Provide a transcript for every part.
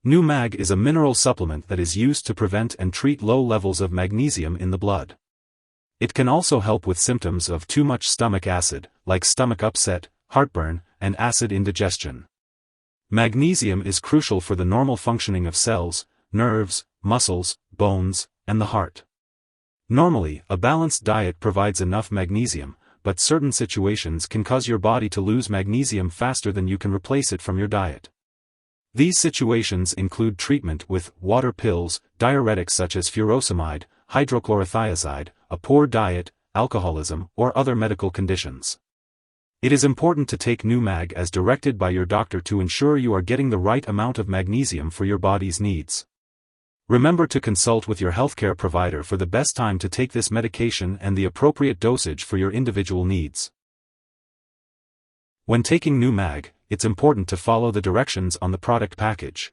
NuMag is a mineral supplement that is used to prevent and treat low levels of magnesium in the blood. It can also help with symptoms of too much stomach acid, like stomach upset, heartburn, and acid indigestion. Magnesium is crucial for the normal functioning of cells, nerves, muscles, bones, and the heart. Normally, a balanced diet provides enough magnesium, but certain situations can cause your body to lose magnesium faster than you can replace it from your diet. These situations include treatment with water pills, diuretics such as furosemide, hydrochlorothiazide, a poor diet, alcoholism, or other medical conditions. It is important to take NuMag as directed by your doctor to ensure you are getting the right amount of magnesium for your body's needs. Remember to consult with your healthcare provider for the best time to take this medication and the appropriate dosage for your individual needs. When taking NuMag, it's important to follow the directions on the product package.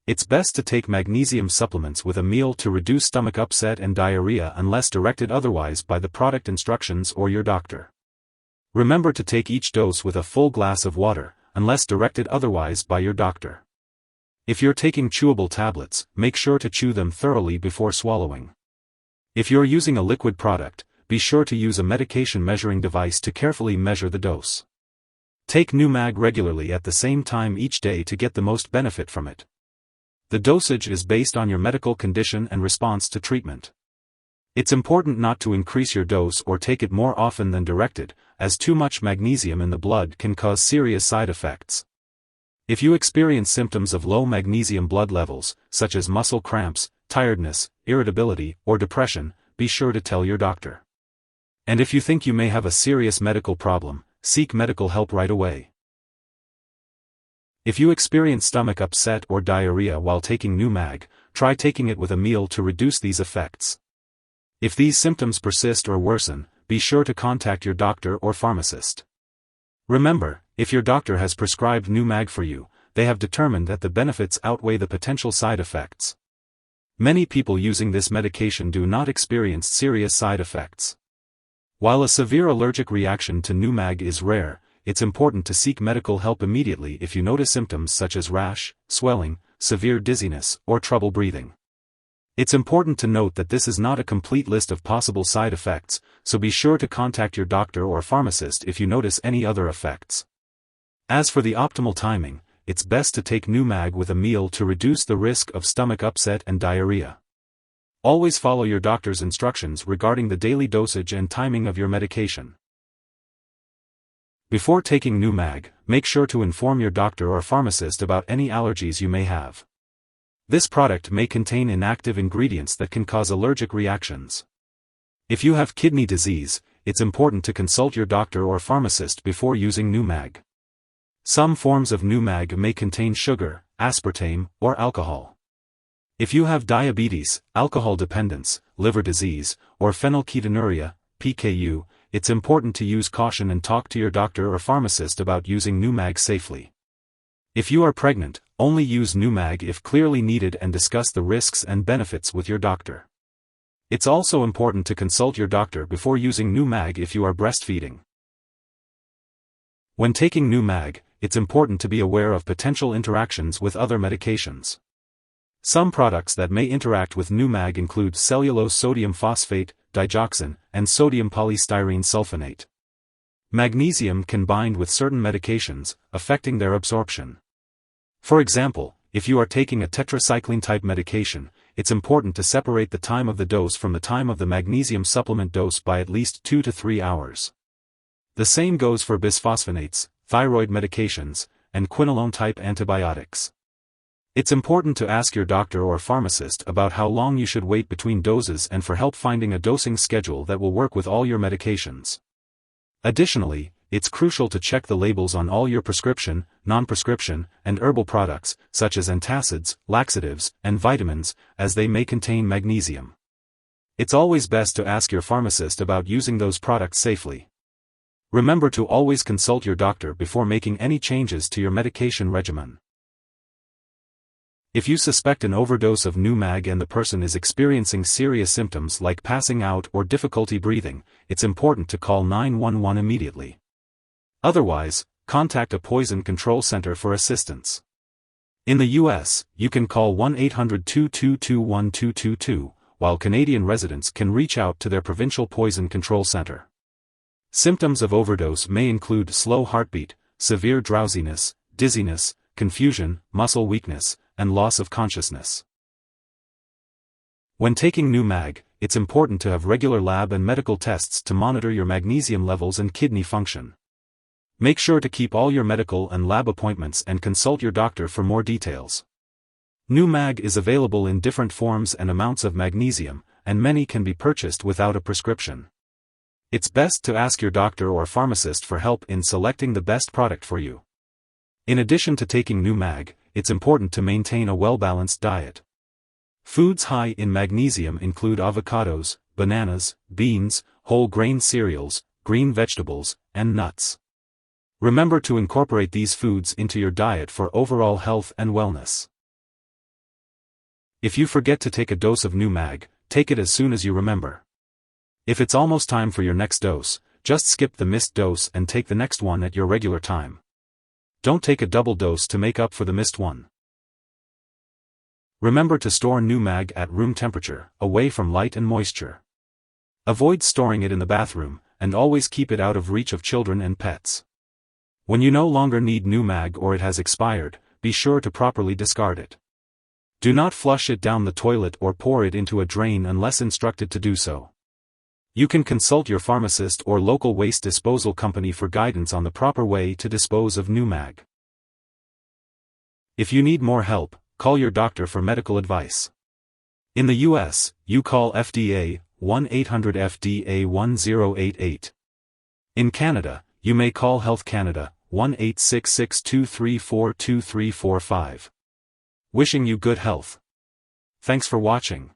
It's best to take magnesium supplements with a meal to reduce stomach upset and diarrhea unless directed otherwise by the product instructions or your doctor. Remember to take each dose with a full glass of water, unless directed otherwise by your doctor. If you're taking chewable tablets, make sure to chew them thoroughly before swallowing. If you're using a liquid product, be sure to use a medication measuring device to carefully measure the dose. Take NuMag regularly at the same time each day to get the most benefit from it. The dosage is based on your medical condition and response to treatment. It's important not to increase your dose or take it more often than directed, as too much magnesium in the blood can cause serious side effects. If you experience symptoms of low magnesium blood levels, such as muscle cramps, tiredness, irritability, or depression, be sure to tell your doctor. And if you think you may have a serious medical problem, seek medical help right away. If you experience stomach upset or diarrhea while taking NuMag, try taking it with a meal to reduce these effects. If these symptoms persist or worsen, be sure to contact your doctor or pharmacist. Remember, if your doctor has prescribed NuMag for you, they have determined that the benefits outweigh the potential side effects. Many people using this medication do not experience serious side effects. While a severe allergic reaction to NuMag is rare, it's important to seek medical help immediately if you notice symptoms such as rash, swelling, severe dizziness, or trouble breathing. It's important to note that this is not a complete list of possible side effects, so be sure to contact your doctor or pharmacist if you notice any other effects. As for the optimal timing, it's best to take NuMag with a meal to reduce the risk of stomach upset and diarrhea. Always follow your doctor's instructions regarding the daily dosage and timing of your medication. Before taking NuMag, make sure to inform your doctor or pharmacist about any allergies you may have. This product may contain inactive ingredients that can cause allergic reactions. If you have kidney disease, it's important to consult your doctor or pharmacist before using NuMag. Some forms of NuMag may contain sugar, aspartame, or alcohol. If you have diabetes, alcohol dependence, liver disease, or phenylketonuria, PKU, it's important to use caution and talk to your doctor or pharmacist about using NuMag safely. If you are pregnant, only use NuMag if clearly needed and discuss the risks and benefits with your doctor. It's also important to consult your doctor before using NuMag if you are breastfeeding. When taking NuMag, it's important to be aware of potential interactions with other medications. Some products that may interact with NuMag include cellulose sodium phosphate, digoxin, and sodium polystyrene sulfonate. Magnesium can bind with certain medications, affecting their absorption. For example, if you are taking a tetracycline-type medication, it's important to separate the time of the dose from the time of the magnesium supplement dose by at least 2 to 3 hours. The same goes for bisphosphonates, thyroid medications, and quinolone-type antibiotics. It's important to ask your doctor or pharmacist about how long you should wait between doses and for help finding a dosing schedule that will work with all your medications. Additionally, it's crucial to check the labels on all your prescription, non-prescription, and herbal products, such as antacids, laxatives, and vitamins, as they may contain magnesium. It's always best to ask your pharmacist about using those products safely. Remember to always consult your doctor before making any changes to your medication regimen. If you suspect an overdose of NuMag and the person is experiencing serious symptoms like passing out or difficulty breathing, it's important to call 911 immediately. Otherwise, contact a poison control center for assistance. In the US, you can call 1-800-222-1222, while Canadian residents can reach out to their provincial poison control center. Symptoms of overdose may include slow heartbeat, severe drowsiness, dizziness, confusion, muscle weakness, and loss of consciousness. When taking new mag, it's important to have regular lab and medical tests to monitor your magnesium levels and kidney function. Make sure to keep all your medical and lab appointments and consult your doctor for more details. New mag is available in different forms and amounts of magnesium, and many can be purchased without a prescription. It's best to ask your doctor or pharmacist for help in selecting the best product for you. In addition to taking new mag, it's important to maintain a well-balanced diet. Foods high in magnesium include avocados, bananas, beans, whole grain cereals, green vegetables, and nuts. Remember to incorporate these foods into your diet for overall health and wellness. If you forget to take a dose of new mag, take it as soon as you remember. If it's almost time for your next dose, just skip the missed dose and take the next one at your regular time. Don't take a double dose to make up for the missed one. Remember to store new mag at room temperature, away from light and moisture. Avoid storing it in the bathroom, and always keep it out of reach of children and pets. When you no longer need new mag or it has expired, be sure to properly discard it. Do not flush it down the toilet or pour it into a drain unless instructed to do so. You can consult your pharmacist or local waste disposal company for guidance on the proper way to dispose of new mag. If you need more help, call your doctor for medical advice. In the US, you call FDA, 1-800-FDA-1088. In Canada, you may call Health Canada, 1-866-234-2345. Wishing you good health. Thanks for watching.